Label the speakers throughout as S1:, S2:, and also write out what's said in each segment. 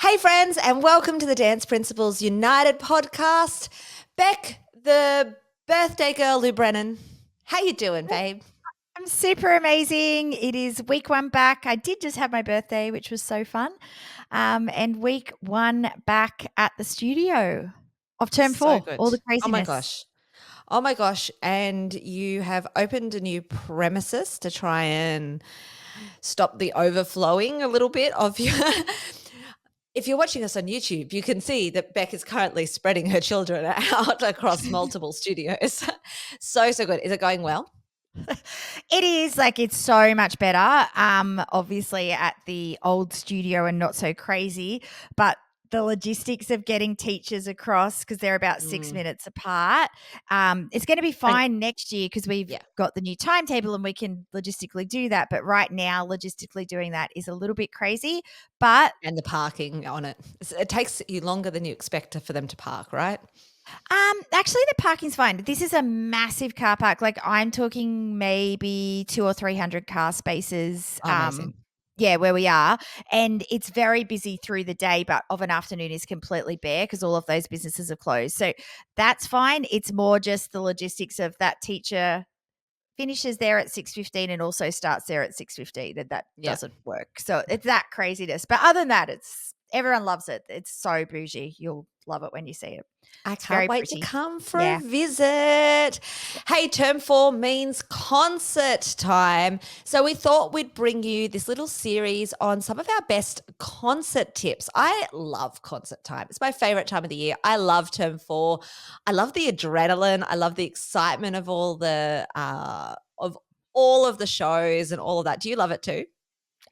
S1: Hey, friends, and welcome to the Dance Principals United podcast. Beck, the birthday girl, Lou Brennan. How you doing, babe?
S2: I'm super amazing. It is week 1 back. I did just have my birthday, which was so fun. And week 1 back at the studio of term
S1: So
S2: 4,
S1: good.
S2: all the
S1: Oh my
S2: craziness.
S1: gosh. Oh my gosh. And you have opened a new premises to try and stop the overflowing a little bit of your. If you're watching us on YouTube, you can see that Beck is currently spreading her children out across multiple studios. So good. Is it going well?
S2: It is it's so much better. Obviously at the old studio and not so crazy, but the logistics of getting teachers across because they're about 6 minutes apart. It's going to be fine next year because we've got the new timetable and we can logistically do that. But right now, logistically doing that is a little bit crazy. But
S1: And the parking on it. It takes you longer than you expect for them to park, right?
S2: actually the parking's fine. This is a massive car park. I'm talking maybe 200 or 300 car spaces.
S1: Amazing.
S2: Yeah, where we are. And it's very busy through the day, but of an afternoon is completely bare because all of those businesses are closed. So that's fine. It's more just the logistics of that teacher finishes there at 6:15 and also starts there at 6:15, and that
S1: Yeah.
S2: doesn't work. So it's that craziness. But other than that, everyone loves it. It's so bougie. You'll love it when you see it.
S1: I
S2: It's
S1: can't
S2: very
S1: wait to
S2: pretty.
S1: come for
S2: Yeah.
S1: a visit. Hey, term 4 means concert time. So we thought we'd bring you this little series on some of our best concert tips. I love concert time. It's my favorite time of the year. I love term 4. I love the adrenaline. I love the excitement of all of the shows and all of that. Do you love it too?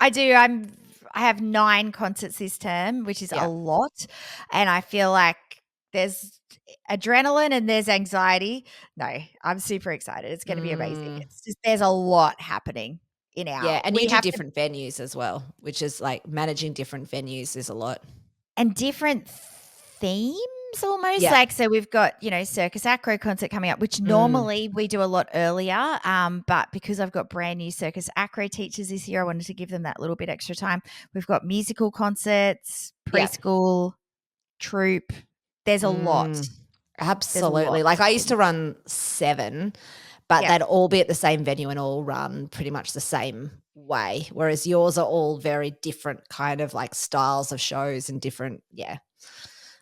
S2: I do. I have 9 concerts this term, which is a
S1: Yeah.
S2: lot, and I feel like there's adrenaline and there's anxiety. No, I'm super excited. It's gonna be amazing.
S1: Mm.
S2: It's just there's a lot happening in
S1: Yeah,
S2: our
S1: and you
S2: we
S1: do
S2: have to
S1: different venues as well, which is like managing different venues is a lot.
S2: and different themes almost,
S1: Yeah.
S2: so we've got, Circus Acro concert coming up, which
S1: Mm.
S2: normally we do a lot earlier, but because I've got brand new Circus Acro teachers this year, I wanted to give them that little bit extra time. We've got musical concerts,
S1: Yeah.
S2: preschool, troop. There's a lot.
S1: Mm.
S2: There's a
S1: Absolutely.
S2: lot
S1: Like I used
S2: happening.
S1: to run 7, but
S2: Yeah,
S1: they'd all be at the same venue and all run pretty much the same way, whereas yours are all very different kind of like styles of shows and different,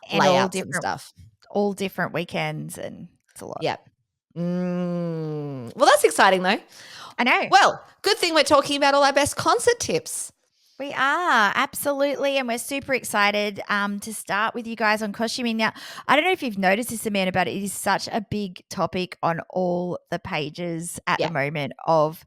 S2: and
S1: layouts and stuff.
S2: all different weekends, and it's a lot.
S1: Yeah. Well, that's exciting though.
S2: I know.
S1: Well, good thing we're talking about all our best concert tips.
S2: We are, absolutely, and we're super excited to start with you guys on costuming. Now, I don't know if you've noticed this, Amanda, but it is such a big topic on all the pages at
S1: Yeah.
S2: the moment of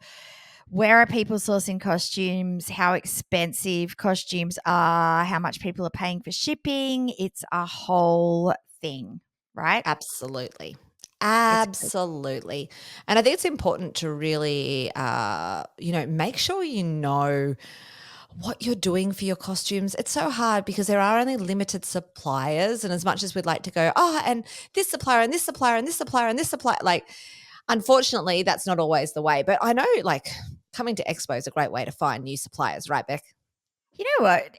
S2: where are people sourcing costumes, how expensive costumes are, how much people are paying for shipping. It's a whole thing, right?
S1: Absolutely.
S2: It's crazy.
S1: Absolutely. And I think it's important to really, make sure you know what you're doing for your costumes. It's so hard because there are only limited suppliers. And as much as we'd like to go, and this supplier and this supplier and this supplier and this supplier, like, unfortunately, that's not always the way. But I know, like, coming to Expo is a great way to find new suppliers, right, Beck?
S2: You know what?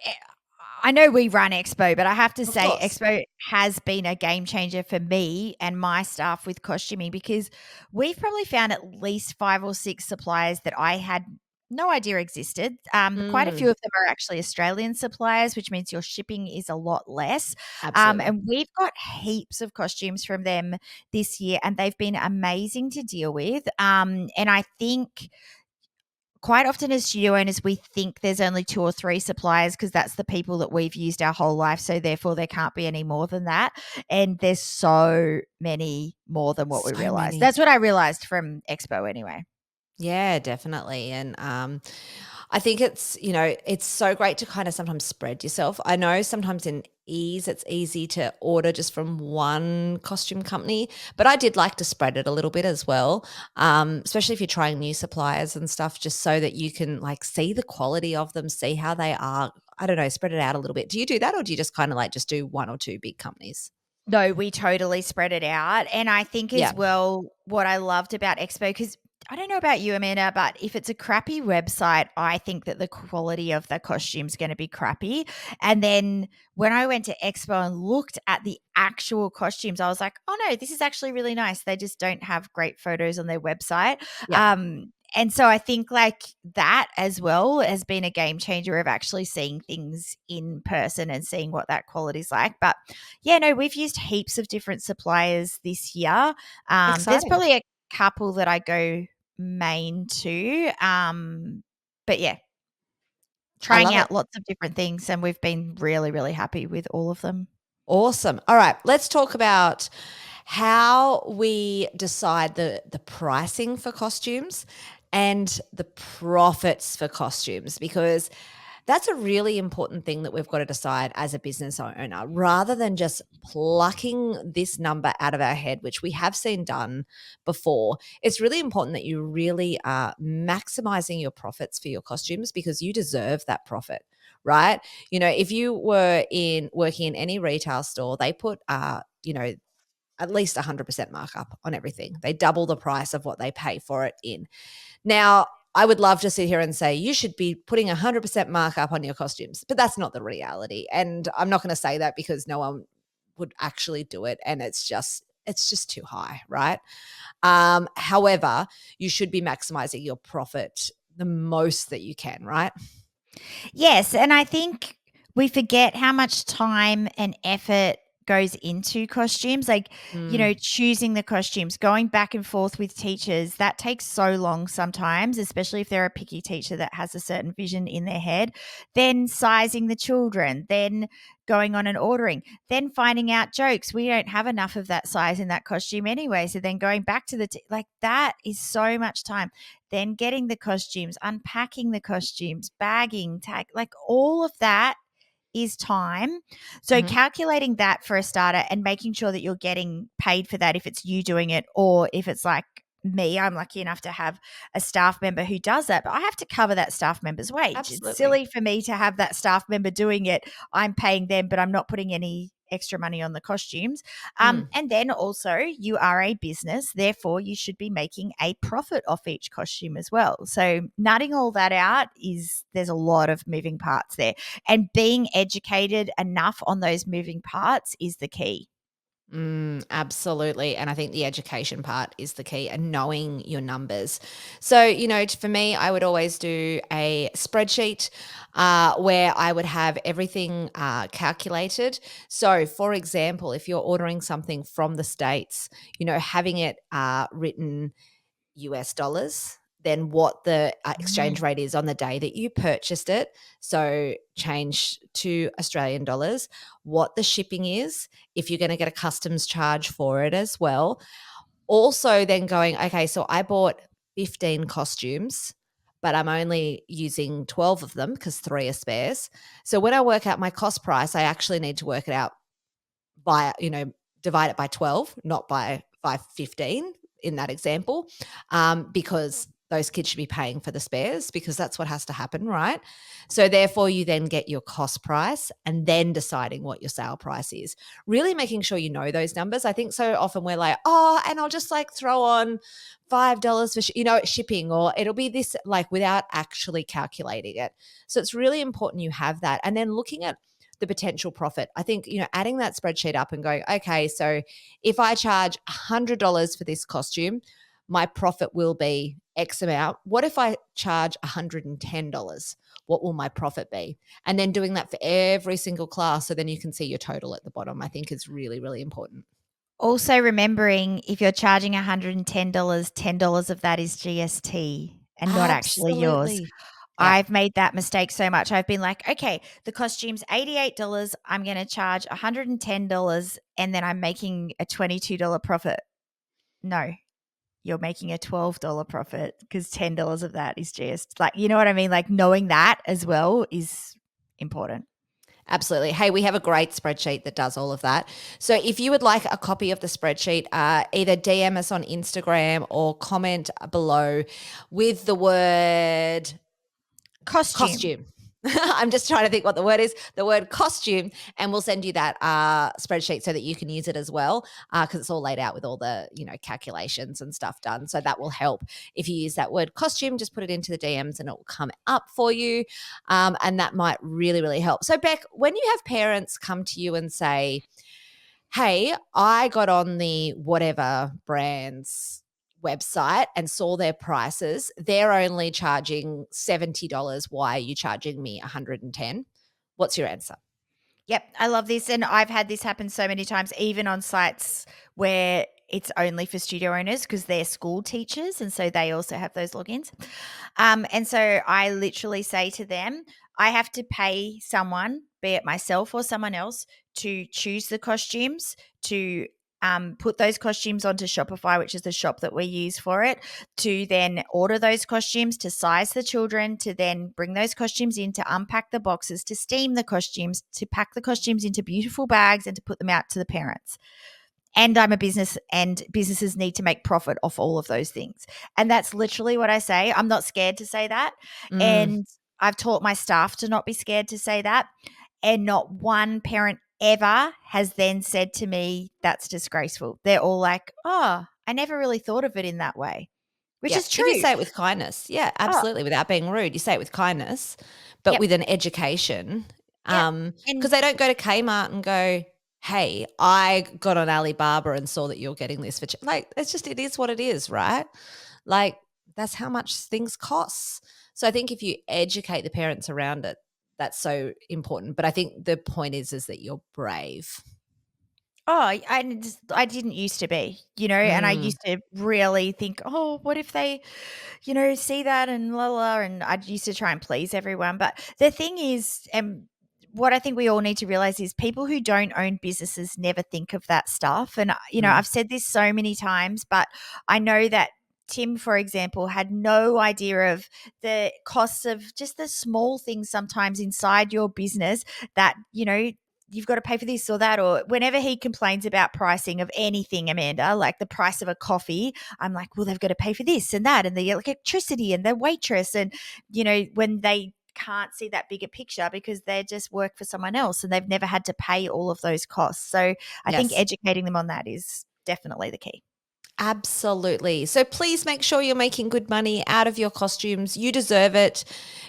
S2: I know we run Expo, but I have to
S1: Of
S2: say
S1: course.
S2: Expo has been a game changer for me and my staff with costuming because we've probably found at least 5 or 6 suppliers that I had no idea existed. Quite a few
S1: Mm,
S2: of them are actually Australian suppliers, which means your shipping is a lot less.
S1: absolutely.
S2: And we've got heaps of costumes from them this year, and they've been amazing to deal with. And I think quite often as studio owners, we think there's only 2 or 3 suppliers because that's the people that we've used our whole life. So therefore there can't be any more than that. And there's so many more than what we
S1: So
S2: realized.
S1: many.
S2: That's what I realized from Expo anyway.
S1: Yeah, definitely. And I think it's so great to kind of sometimes spread yourself. I know sometimes in ease, it's easy to order just from one costume company, but I did like to spread it a little bit as well, especially if you're trying new suppliers and stuff, just so that you can like see the quality of them, see how they are. I don't know, spread it out a little bit. Do you do that, or do you just kind of like just do 1 or 2 big companies?
S2: No, we totally spread it out. And I think
S1: Yeah.
S2: as well, what I loved about Expo, because I don't know about you, Amanda, but if it's a crappy website, I think that the quality of the costume's going to be crappy. And then when I went to Expo and looked at the actual costumes, I was like, oh no, this is actually really nice. They just don't have great photos on their website.
S1: Yeah.
S2: And so I think like that as well has been a game changer of actually seeing things in person and seeing what that quality is like. But yeah, no, we've used heaps of different suppliers this year. There's
S1: Exciting.
S2: probably a couple that I go main to. But yeah,
S1: I
S2: trying
S1: love it.
S2: out lots of different things, and we've been really, really happy with all of them.
S1: Awesome. All right, let's talk about how we decide the pricing for costumes and the profits for costumes, because that's a really important thing that we've got to decide as a business owner, rather than just plucking this number out of our head, which we have seen done before. It's really important that you really are maximizing your profits for your costumes, because you deserve that profit, right? If you were in working in any retail store, they put at least 100% markup on everything. They double the price of what they pay for it in. Now, I would love to sit here and say you should be putting 100% markup on your costumes, but that's not the reality. And I'm not going to say that because no one would actually do it, and it's just too high, right? However, you should be maximizing your profit the most that you can, right?
S2: Yes, and I think we forget how much time and effort goes into costumes. Like,
S1: Mm,
S2: choosing the costumes, going back and forth with teachers, that takes so long sometimes, especially if they're a picky teacher that has a certain vision in their head. Then sizing the children, then going on and ordering, then finding out jokes. We don't have enough of that size in that costume anyway. So then going back to like that is so much time, then getting the costumes, unpacking the costumes, bagging, tag, like all of that is time. So
S1: mhm.
S2: calculating that for a starter and making sure that you're getting paid for that if it's you doing it, or if it's like me, I'm lucky enough to have a staff member who does that, but I have to cover that staff member's wage. It's
S1: Absolutely.
S2: silly for me to have that staff member doing it. I'm paying them, but I'm not putting any extra money on the costumes.
S1: Mm.
S2: And then also, you are a business, therefore, you should be making a profit off each costume as well. So, nutting all that out there's a lot of moving parts there, and being educated enough on those moving parts is the key.
S1: Absolutely. And I think the education part is the key, and knowing your numbers. So, for me, I would always do a spreadsheet where I would have everything calculated. So, for example, if you're ordering something from the States, having it written US dollars, then what the exchange
S2: Mm.
S1: rate is on the day that you purchased it. So change to Australian dollars, what the shipping is, if you're going to get a customs charge for it as well. Also, then going, okay, so I bought 15 costumes, but I'm only using 12 of them because 3 are spares. So when I work out my cost price, I actually need to work it out by, divide it by 12, not by 15 in that example, because those kids should be paying for the spares, because that's what has to happen, right? So therefore, you then get your cost price and then deciding what your sale price is. Really making sure you know those numbers. I think so often we're like, oh, and I'll just like throw on $5 for shipping, or it'll be this, like, without actually calculating it. So it's really important you have that, and then looking at the potential profit. I think, adding that spreadsheet up and going, okay, so if I charge $100 for this costume, my profit will be X amount. What if I charge $110? What will my profit be? And then doing that for every single class, so then you can see your total at the bottom, I think is really, really important.
S2: Also, remembering if you're charging $110, $10 of that is GST and not actually yours.
S1: Absolutely. Yeah.
S2: I've made that mistake so much. I've been like, okay, the costume's $88. I'm going to charge $110, and then I'm making a $22 profit. No, you're making a $12 profit because $10 of that is GST. Like, you know what I mean? Like, knowing that as well is important.
S1: Absolutely. Hey, we have a great spreadsheet that does all of that. So if you would like a copy of the spreadsheet, either DM us on Instagram or comment below with the word
S2: Costume.
S1: costume. I'm just trying to think what the word is. The word costume, and we'll send you that spreadsheet so that you can use it as well, because it's all laid out with all the calculations and stuff done. So that will help if you use that word costume. Just put it into the DMs and it will come up for you, and that might really really help. So Beck, when you have parents come to you and say, "Hey, I got on the whatever brands website and saw their prices. They're only charging $70. Why are you charging me 110?" What's your answer?
S2: Yep, I love this, and I've had this happen so many times, even on sites where it's only for studio owners because they're school teachers, and so they also have those logins. And so I literally say to them, I have to pay someone, be it myself or someone else, to choose the costumes, to put those costumes onto Shopify, which is the shop that we use for it, to then order those costumes, to size the children, to then bring those costumes in, to unpack the boxes, to steam the costumes, to pack the costumes into beautiful bags and to put them out to the parents. And I'm a business, and businesses need to make profit off all of those things. And that's literally what I say. I'm not scared to say that.
S1: Mm,
S2: And I've taught my staff to not be scared to say that. And not one parent ever has then said to me, that's disgraceful. They're all like, oh, I never really thought of it in that way, which
S1: yeah,
S2: is
S1: if you
S2: true.
S1: say it with kindness, yeah,
S2: Oh,
S1: absolutely, without being rude, you say it with kindness, but
S2: yep,
S1: with an education,
S2: yep.
S1: because they don't go to Kmart and go, "Hey, I got on Alibaba and saw that you're getting this for like." It's just, it is what it is, right? Like, that's how much things cost. So I think if you educate the parents around it, that's so important. But I think the point is that you're brave.
S2: Oh, I didn't used to be, and I
S1: Mm,
S2: used to really think, oh, what if they, see that and la la, and I used to try and please everyone. But the thing is, and what I think we all need to realize is people who don't own businesses never think of that stuff. And,
S1: mm.
S2: I've said this so many times, but I know that Tim, for example, had no idea of the costs of just the small things sometimes inside your business that, you've got to pay for this or that. Or whenever he complains about pricing of anything, Amanda, like the price of a coffee, I'm like, well, they've got to pay for this and that and the electricity and the waitress. And, when they can't see that bigger picture because they just work for someone else and they've never had to pay all of those costs. So I think
S1: Yes.
S2: educating them on that is definitely the key.
S1: Absolutely. So please make sure you're making good money out of your costumes. You deserve it.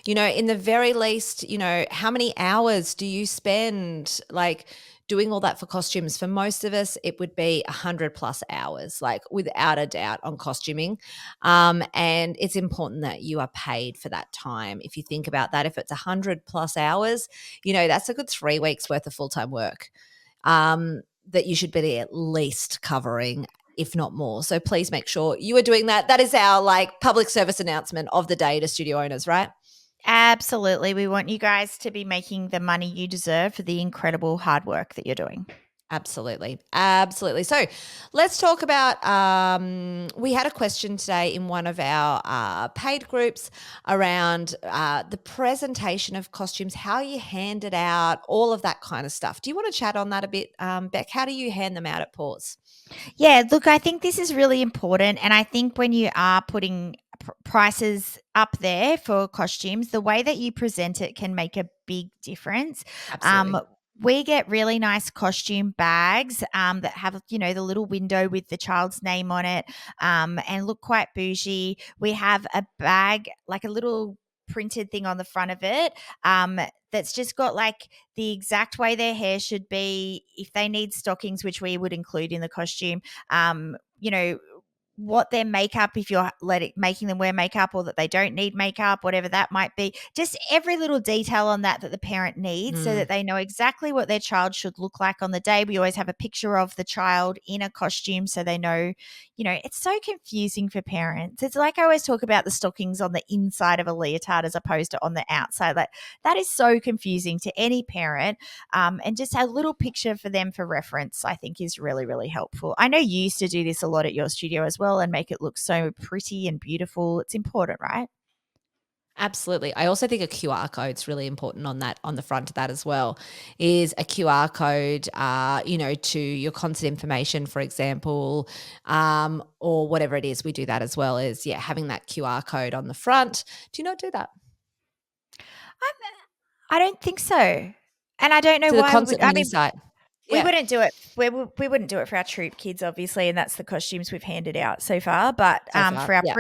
S1: In the very least, how many hours do you spend like doing all that for costumes? For most of us, it would be 100 plus hours, like without a doubt, on costuming. And it's important that you are paid for that time. If you think about that, if it's 100 plus hours, that's a good 3 weeks worth of full time work. That you should be at least covering, if not more. So please make sure you are doing that. That is our like public service announcement of the day to studio owners, right?
S2: Absolutely. We want you guys to be making the money you deserve for the incredible hard work that you're doing.
S1: Absolutely. Absolutely. So let's talk about we had a question today in one of our paid groups around the presentation of costumes, how you hand it out, all of that kind of stuff. Do you want to chat on that a bit, Beck? How do you hand them out at Pause?
S2: Yeah, look, I think this is really important. And I think when you are putting prices up there for costumes, the way that you present it can make a big difference. Um,
S1: Absolutely.
S2: we get really nice costume bags that have, the little window with the child's name on it and look quite bougie. We have a bag, like a little printed thing on the front of it that's just got like the exact way their hair should be. If they need stockings, which we would include in the costume, um, you know, what their makeup, if you're making them wear makeup or that they don't need makeup, whatever that might be, just every little detail on that the parent needs so
S1: Mm,
S2: that they know exactly what their child should look like on the day. We always have a picture of the child in a costume so they know, it's so confusing for parents. It's like I always talk about the stockings on the inside of a leotard as opposed to on the outside. Like that is so confusing to any parent. And just a little picture for them for reference, I think is really, really helpful. I know you used to do this a lot at your studio as well and make it look so pretty and beautiful. It's important, right?
S1: absolutely. I also think a QR code's really important on that, on the front of that as well, is a QR code, to your concert information, for example, or whatever it is. We do that as well, is, yeah, having that QR code on the front. Do you not do that?
S2: I don't think so, and I don't know
S1: So the
S2: why we
S1: concert
S2: would. I
S1: mini
S2: mean,
S1: site.
S2: we
S1: Yeah,
S2: wouldn't do it. We wouldn't do it for our troop kids, obviously, and that's the costumes we've handed out so far. But
S1: so far.
S2: for our
S1: Yeah.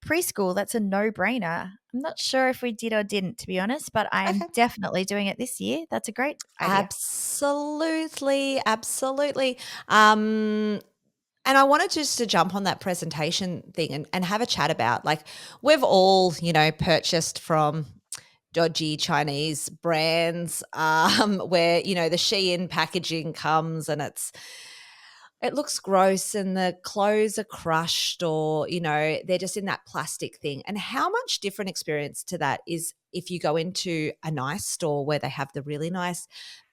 S2: preschool, that's a no-brainer. I'm not sure if we did or didn't, to be honest, but I am
S1: Okay.
S2: definitely doing it this year. That's a great idea.
S1: Absolutely, absolutely. Um, and I wanted just to jump on that presentation thing and have a chat about, like, we've all, purchased from dodgy Chinese brands, where, the Shein packaging comes and it looks gross and the clothes are crushed, or, they're just in that plastic thing. And how much different experience to that is if you go into a nice store where they have the really nice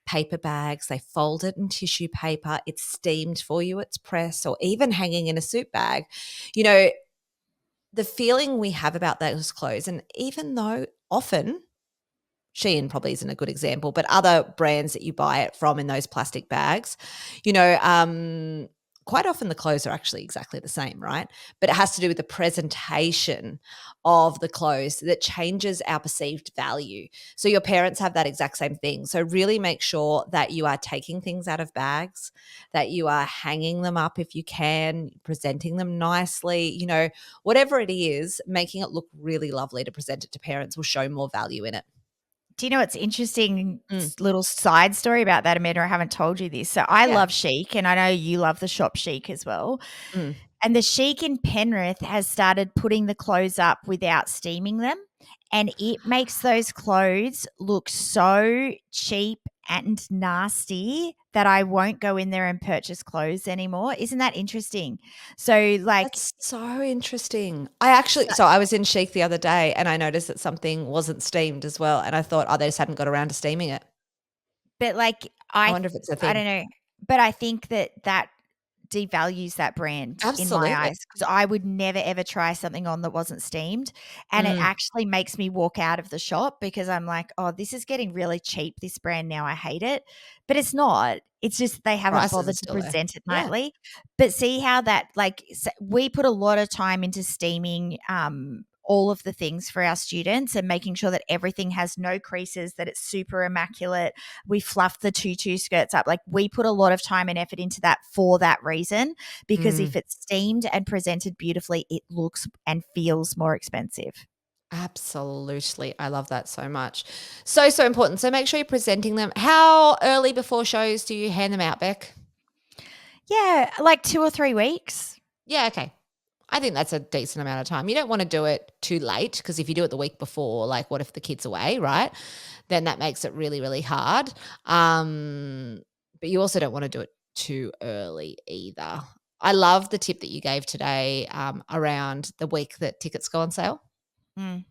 S1: paper bags, they fold it in tissue paper, it's steamed for you, it's pressed, or even hanging in a suit bag. You know, the feeling we have about those clothes, and even though often Shein probably isn't a good example, but other brands that you buy it from in those plastic bags, you know, quite often the clothes are actually exactly the same, right? But it has to do with the presentation of the clothes that changes our perceived value. So your parents have that exact same thing. So really make sure that you are taking things out of bags, that you are hanging them up if you can, presenting them nicely, whatever it is, making it look really lovely to present it to parents will show more value in it.
S2: Do you know what's interesting?
S1: Mm.
S2: Little side story about that, Amanda. I haven't told you this. So I
S1: Yeah.
S2: love Chic, and I know you love the shop Chic as well.
S1: Mm.
S2: And the Chic in Penrith has started putting the clothes up without steaming them. And it makes those clothes look so cheap and nasty that I won't go in there and purchase clothes anymore. Isn't that interesting? So, like,
S1: That's so interesting. I was in Chic the other day and I noticed that something wasn't steamed as well, and I thought, "Oh, they just hadn't got around to steaming it."
S2: but like,
S1: I wonder if it's a
S2: I
S1: thing.
S2: don't know. But I think that devalues that brand in my
S1: Absolutely.
S2: eyes because I would never ever try something on that wasn't steamed, and it
S1: Mm.
S2: actually makes me walk out of the shop because I'm like, "Oh, this is getting really cheap, this brand now, I hate it." But it's not. It's just they haven't
S1: Prices are
S2: bothered to
S1: still there.
S2: present it
S1: Yeah.
S2: nicely. But see how that like we put a lot of time into steaming all of the things for our students and making sure that everything has no creases, that it's super immaculate. We fluff the tutu skirts up. Like we put a lot of time and effort into that for that reason, because
S1: Mm.
S2: if it's steamed and presented beautifully, it looks and feels more expensive.
S1: Absolutely. I love that so much. So, so important. So make sure you're presenting them. How early before shows do you hand them out, Beck?
S2: Yeah, like 2 or 3 weeks.
S1: Yeah, okay. I think that's a decent amount of time. You don't want to do it too late, because if you do it the week before, like, what if the kid's away, right? Then that makes it really, really hard. But you also don't want to do it too early either. I love the tip that you gave today, around the week that tickets go on sale.
S2: Mm.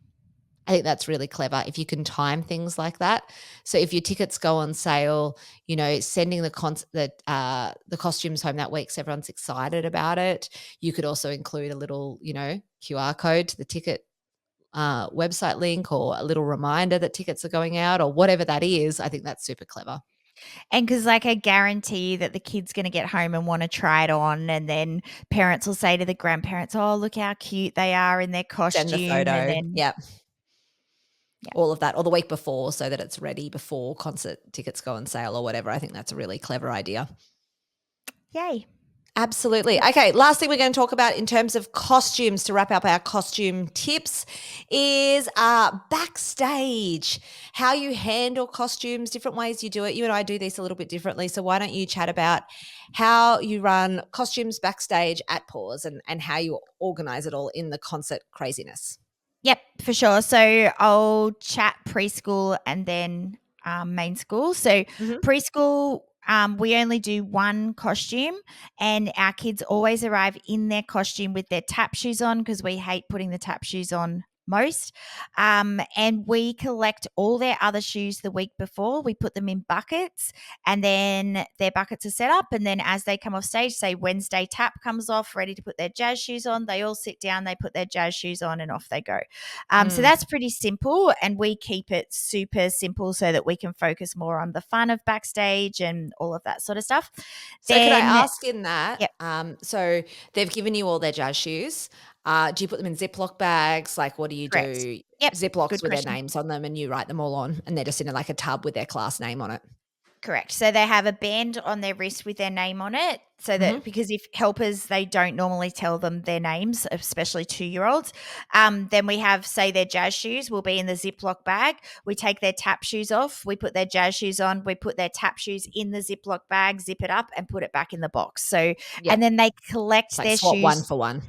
S1: I think that's really clever if you can time things like that. So if your tickets go on sale, sending the costumes home that week so everyone's excited about it. You could also include a little, QR code to the ticket website link, or a little reminder that tickets are going out, or whatever that is. I think that's super clever.
S2: And because, like, I guarantee that the kid's gonna get home and wanna try it on, and then parents will say to the grandparents, "Oh, look how cute they are in their
S1: Send the
S2: costume," and
S1: photo.
S2: then
S1: Yeah.
S2: yeah.
S1: All of that, or the week before, so that it's ready before concert tickets go on sale or whatever. I think that's a really clever idea.
S2: Yay.
S1: Absolutely.
S2: Yep.
S1: Okay, last thing we're going to talk about in terms of costumes to wrap up our costume tips is backstage, how you handle costumes, different ways you do it. You and I do this a little bit differently. So why don't you chat about how you run costumes backstage at Pause, and how you organize it all in the concert craziness?
S2: Yep, for sure. So I'll chat preschool and then main school. So
S1: Hmm.
S2: preschool, we only do one costume, and our kids always arrive in their costume with their tap shoes on because we hate putting the tap shoes on most. And we collect all their other shoes the week before. We put them in buckets, and then their buckets are set up. And then as they come off stage, say Wednesday tap comes off, ready to put their jazz shoes on, they all sit down, they put their jazz shoes on, and off they go. So
S1: Mm.
S2: that's pretty simple, and we keep it super simple so that we can focus more on the fun of backstage and all of that sort of stuff.
S1: So could I
S2: Then,
S1: ask in that,
S2: yep,
S1: so they've given you all their jazz shoes. Do you put them in Ziploc bags? Like, what do you
S2: correct.
S1: do?
S2: Yep.
S1: Ziplocs
S2: Good
S1: with their
S2: question.
S1: names on them, and you write them all on, and they're just in like a tub with their class name on it.
S2: Correct. So they have a band on their wrist with their name on it. So
S1: Mhm.
S2: that because if helpers, they don't normally tell them their names, especially 2-year-olds. Then we have, say, their jazz shoes will be in the Ziploc bag. We take their tap shoes off. We put their jazz shoes on. We put their tap shoes in the Ziploc bag, zip it up, and put it back in the box. So,
S1: Yeah.
S2: and then they
S1: It's
S2: collect
S1: like
S2: their
S1: swap one
S2: shoes.
S1: for one.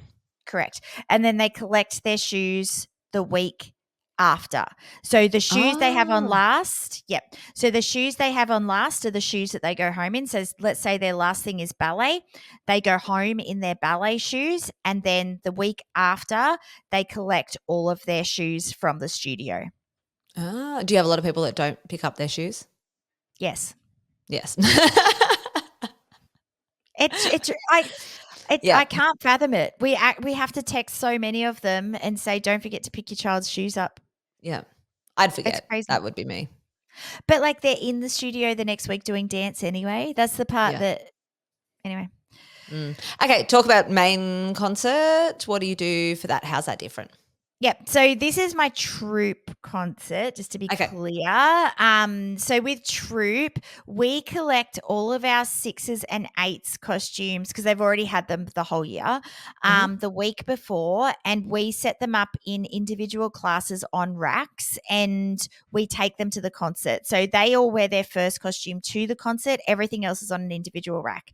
S2: Correct. And then they collect their shoes the week after. So the shoes they have on
S1: Oh.
S2: last, yep. So the shoes they have on last are the shoes that they go home in. So let's say their last thing is ballet. They go home in their ballet shoes. And then the week after, they collect all of their shoes from the studio.
S1: Ah, do you have a lot of people that don't pick up their shoes?
S2: Yes.
S1: Yes.
S2: It's
S1: Yeah.
S2: I can't fathom it. We have to text so many of them and say, don't forget to pick your child's shoes up.
S1: Yeah. I'd
S2: It's
S1: forget.
S2: crazy.
S1: That would be me.
S2: But, like, they're in the studio the next week doing dance anyway. That's the part
S1: Yeah.
S2: that anyway.
S1: Okay, talk about main concert. What do you do for that? How's that different?
S2: Yep. So this is my troop concert, just to be
S1: Okay.
S2: clear. So with troop, we collect all of our 6s and 8s costumes because they've already had them the whole year,
S1: Mhm.
S2: the week before, and we set them up in individual classes on racks, and we take them to the concert. So they all wear their first costume to the concert. Everything else is on an individual rack.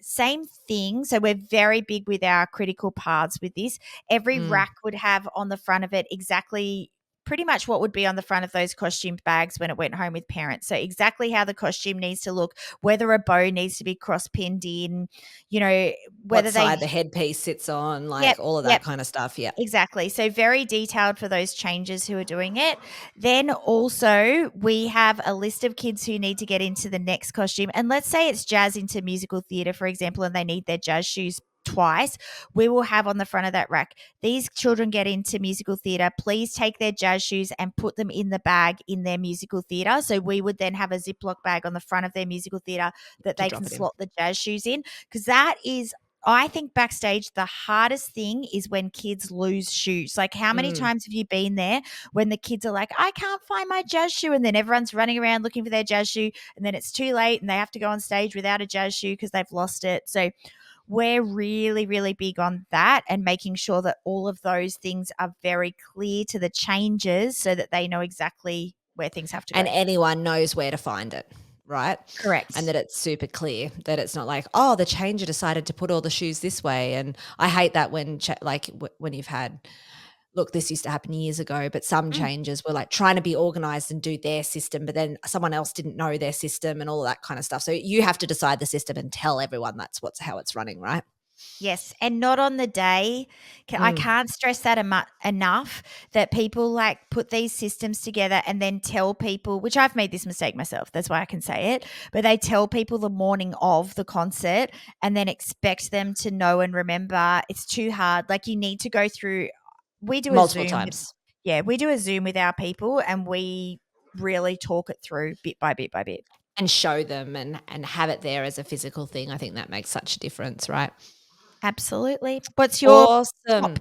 S2: Same thing. So we're very big with our critical paths with this. Every
S1: Mm.
S2: rack would have on the front of it exactly pretty much what would be on the front of those costume bags when it went home with parents. So exactly how the costume needs to look, whether a bow needs to be cross pinned in,
S1: What
S2: whether
S1: side
S2: they
S1: the headpiece sits on,
S2: Yep,
S1: like all of that
S2: yep.
S1: kind of stuff. Yeah.
S2: Exactly. So very detailed for those changers who are doing it. Then also we have a list of kids who need to get into the next costume. And let's say it's jazz into musical theatre, for example, and they need their jazz shoes twice. We will have on the front of that rack, these children get into musical theatre. Please take their jazz shoes and put them in the bag in their musical theatre. So we would then have a Ziploc bag on the front of their musical theatre that
S1: To
S2: they can
S1: drop it in.
S2: slot the jazz shoes in, because that is, I think, backstage, the hardest thing is when kids lose shoes. Like, how many
S1: Mm.
S2: times have you been there when the kids are like, I can't find my jazz shoe? And then everyone's running around looking for their jazz shoe. And then it's too late and they have to go on stage without a jazz shoe because they've lost it. So we're really, really big on that and making sure that all of those things are very clear to the changers so that they know exactly where things have to
S1: And
S2: go.
S1: anyone knows where to find it, right?
S2: Correct.
S1: And that it's super clear, that it's not like, oh, the changer decided to put all the shoes this way. And I hate that when when you've had, look, this used to happen years ago, but some
S2: Mm.
S1: changes were like trying to be organized and do their system, but then someone else didn't know their system and all of that kind of stuff. So you have to decide the system and tell everyone that's how it's running, right?
S2: Yes, and not on the day. I
S1: Mm.
S2: can't stress that enough, that people like put these systems together and then tell people, which I've made this mistake myself, that's why I can say it, but they tell people the morning of the concert and then expect them to know and remember. It's too hard. Like, you need to go through, we do a
S1: Multiple
S2: Zoom.
S1: times.
S2: We do a Zoom with our people and we really talk it through bit by bit by bit.
S1: And show them and have it there as a physical thing. I think that makes such a difference, right?
S2: Absolutely. What's your
S1: Awesome.
S2: top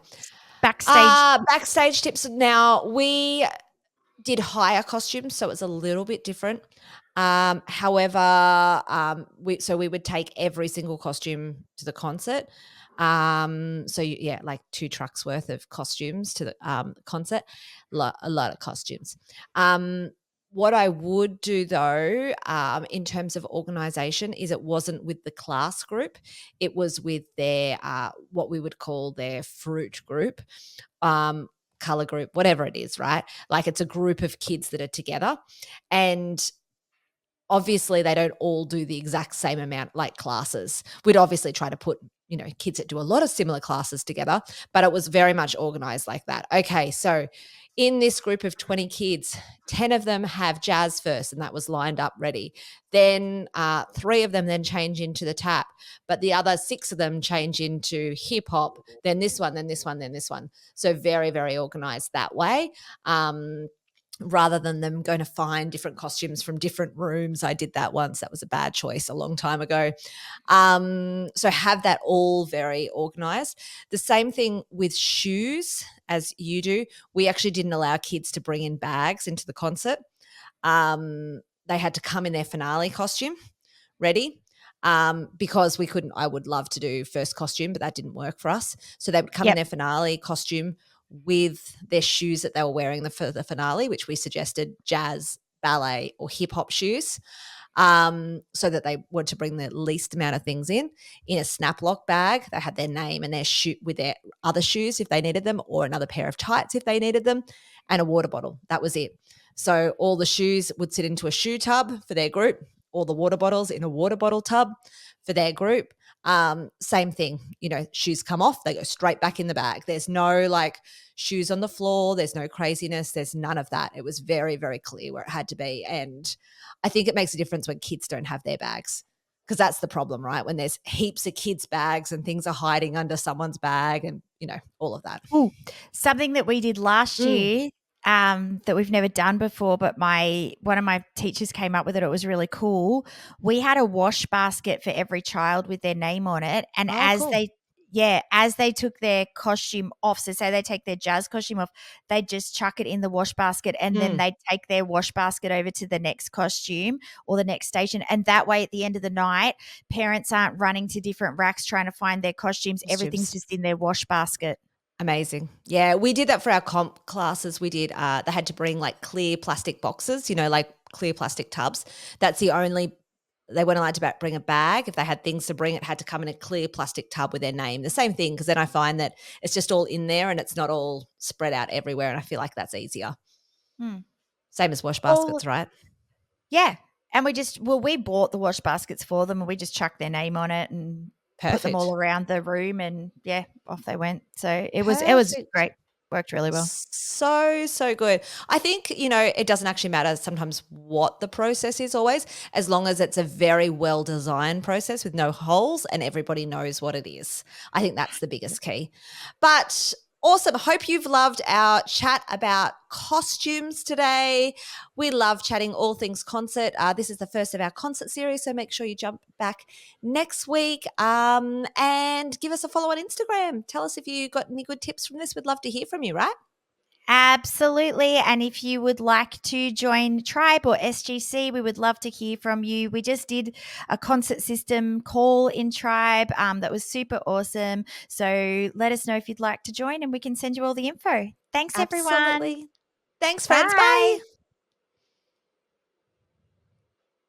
S2: backstage?
S1: Backstage tips. Now, we did hire costumes, so it was a little bit different. However, we would take every single costume to the concert. Like 2 trucks worth of costumes to the concert. A lot of costumes. What I would do though, in terms of organization, is it wasn't with the class group. It was with their what we would call their fruit group, color group, whatever it is, right? Like, it's a group of kids that are together, and obviously they don't all do the exact same amount, like classes. We'd obviously try to put, kids that do a lot of similar classes together, but it was very much organized like that. Okay, so in this group of 20 kids, 10 of them have jazz first, and that was lined up ready. Then 3 of them then change into the tap, but the other 6 of them change into hip hop, then this one, then this one, then this one. So very, very organized that way. rather than them going to find different costumes from different rooms. I did that once. That was a bad choice a long time ago. So have that all very organized. The same thing with shoes as you do. We actually didn't allow kids to bring in bags into the concert. They had to come in their finale costume ready, because we couldn't. I would love to do first costume, but that didn't work for us. So they would come in
S2: Yep.
S1: their finale costume with their shoes that they were wearing for the finale, which we suggested jazz, ballet, or hip hop shoes, so that they were to bring the least amount of things in a snap lock bag. They had their name and their shoe with their other shoes if they needed them, or another pair of tights if they needed them, and a water bottle. That was it. So all the shoes would sit into a shoe tub for their group, all the water bottles in a water bottle tub for their group. Same thing, shoes come off, they go straight back in the bag. There's no like shoes on the floor, there's no craziness, there's none of that. It was very, very clear where it had to be. And I think it makes a difference when kids don't have their bags, because that's the problem, right? When there's heaps of kids' bags and things are hiding under someone's bag and, all of that.
S2: Ooh, something that we did last year that we've never done before, but one of my teachers came up with it. It was really cool. We had a wash basket for every child with their name on it, and
S1: Oh, cool.
S2: as they took their costume off, so say they take their jazz costume off, they'd just chuck it in the wash basket, and then they'd take their wash basket over to the next costume or the next station. And that way, at the end of the night, parents aren't running to different racks trying to find their costumes. Everything's just in their wash basket.
S1: Amazing. Yeah, we did that for our comp classes. We did, they had to bring like clear plastic boxes, like clear plastic tubs. That's the only, they weren't allowed to bring a bag. If they had things to bring, it had to come in a clear plastic tub with their name. The same thing, because then I find that it's just all in there and it's not all spread out everywhere. And I feel like that's easier. Same as wash baskets, right?
S2: Yeah. And we bought the wash baskets for them, and we just chucked their name on it and put them all around the room, and off they went. So it was great. Worked really well.
S1: So good. I think, it doesn't actually matter sometimes what the process is always, as long as it's a very well designed process with no holes and everybody knows what it is. I think that's the biggest key. But awesome. Hope you've loved our chat about costumes today. We love chatting all things concert. This is the first of our concert series, so make sure you jump back next week, and give us a follow on Instagram. Tell us if you got any good tips from this. We'd love to hear from you, right?
S2: Absolutely. And if you would like to join Tribe or SGC, we would love to hear from you. We just did a concert system call in Tribe that was super awesome. So let us know if you'd like to join, and we can send you all the info. Thanks, everyone.
S1: Absolutely. Thanks, friends. Bye.